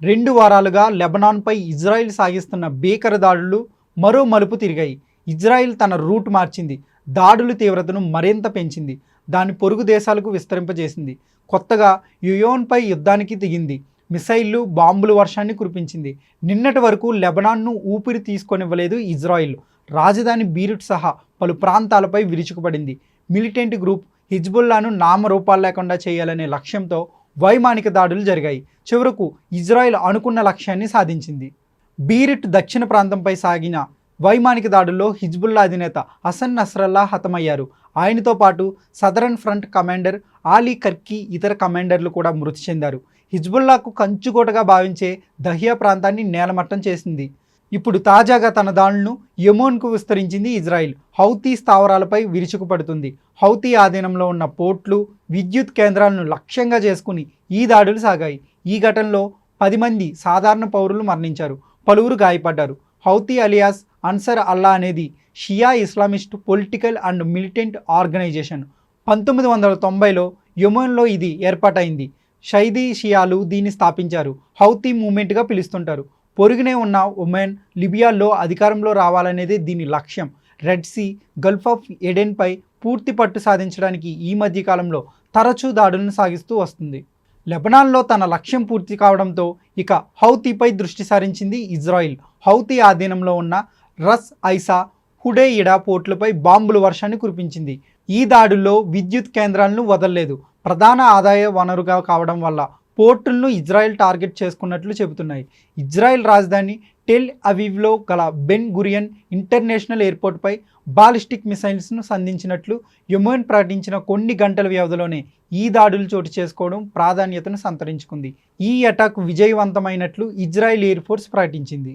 2 వారాలుగా లెబనాన్పై ఇజ్రాయిల్ సాగిస్తున్న భీకర దాడులు మరో మలుపు తిరిగాయి. ఇజ్రాయిల్ తన రూట్ మార్చింది. దాడుల తీవ్రతను మరింత పెంచింది. దాని పొరుగు దేశాలకు విస్తరింపజేసింది. కొత్తగా యుయోన్పై యుద్ధానికి దిగింది. మిసైళ్లు, బాంబుల వర్షాన్ని కురిపించింది. నిన్నటి వరకు లెబనాన్ను ఊపిరి తీసుకొనివ్వలేదు ఇజ్రాయిల్. రాజధాని బీరుట్ సహా పలు ప్రాంతాలపై విరుచుకుపడింది. మిలిటెంట్ గ్రూప్ హిజ్బుల్లాను నామరూపాలు లేకుండా చేయాలనే లక్ష్యంతో వైమానిక దాడులు జరిగాయి. చివరకు ఇజ్రాయిల్ అనుకున్న లక్ష్యాన్ని సాధించింది. బీరుట్ దక్షిణ ప్రాంతంపై సాగిన వైమానిక దాడుల్లో హిజ్బుల్లా అధినేత హసన్ నస్రల్లా హతమయ్యారు. ఆయనతో పాటు సదరన్ ఫ్రంట్ కమాండర్ ఆలీ కర్కీ ఇతర కమాండర్లు కూడా మృతి చెందారు. హిజ్బుల్లాకు కంచుకోటగా భావించే దహియా ప్రాంతాన్ని నేలమట్టం చేసింది. ఇప్పుడు తాజాగా తన దాడులను యెమెన్కు విస్తరించింది ఇజ్రాయిల్. హౌతీ స్థావరాలపై విరుచుకుపడుతుంది. హౌతీ ఆధీనంలో ఉన్న పోర్ట్లు, విద్యుత్ కేంద్రాలను లక్ష్యంగా చేసుకుని ఈ దాడులు సాగాయి. ఈ ఘటనలో 10 మంది సాధారణ పౌరులు మరణించారు, పలువురు గాయపడ్డారు. హౌతీ అలియాస్ అన్సర్ అల్లా అనేది Shia Islamist political and militant organisation. 1990లో యెమెన్లో ఇది ఏర్పాటైంది. షైదీ షియాలు దీన్ని స్థాపించారు. హౌతీ మూవ్మెంట్గా పిలుస్తుంటారు. పొరుగునే ఉన్న ఒమెన్, లిబియాల్లో అధికారంలో రావాలనేదే దీని లక్ష్యం. రెడ్ సీ, గల్ఫ్ ఆఫ్ ఎడెన్పై పూర్తి పట్టు సాధించడానికి ఈ మధ్యకాలంలో తరచూ దాడులను సాగిస్తూ వస్తుంది. లెబనాన్లో తన లక్ష్యం పూర్తి కావడంతో ఇక హౌతీపై దృష్టి సారించింది ఇజ్రాయిల్. హౌతీ ఆధీనంలో ఉన్న రస్ ఐసా, హుడేయిడా పోర్టులపై బాంబుల వర్షాన్ని కురిపించింది. ఈ దాడుల్లో విద్యుత్ కేంద్రాలను వదలలేదు. ప్రధాన ఆదాయ వనరుగా కావడం వల్ల పోర్టులను ఇజ్రాయెల్ టార్గెట్ చేసుకున్నట్లు చెబుతున్నాయి. ఇజ్రాయెల్ రాజధాని టెల్ అవీవ్లో గల బెన్ గురియన్ ఇంటర్నేషనల్ ఎయిర్పోర్ట్పై బాలిస్టిక్ మిసైల్స్ను సంధించినట్లు యెమెన్ ప్రకటించిన కొన్ని గంటల వ్యవధిలోనే ఈ దాడులు చోటు చేసుకోవడం ప్రాధాన్యతను సంతరించుకుంది. ఈ అటాక్ విజయవంతమైనట్లు ఇజ్రాయెల్ ఎయిర్ ఫోర్స్ ప్రకటించింది.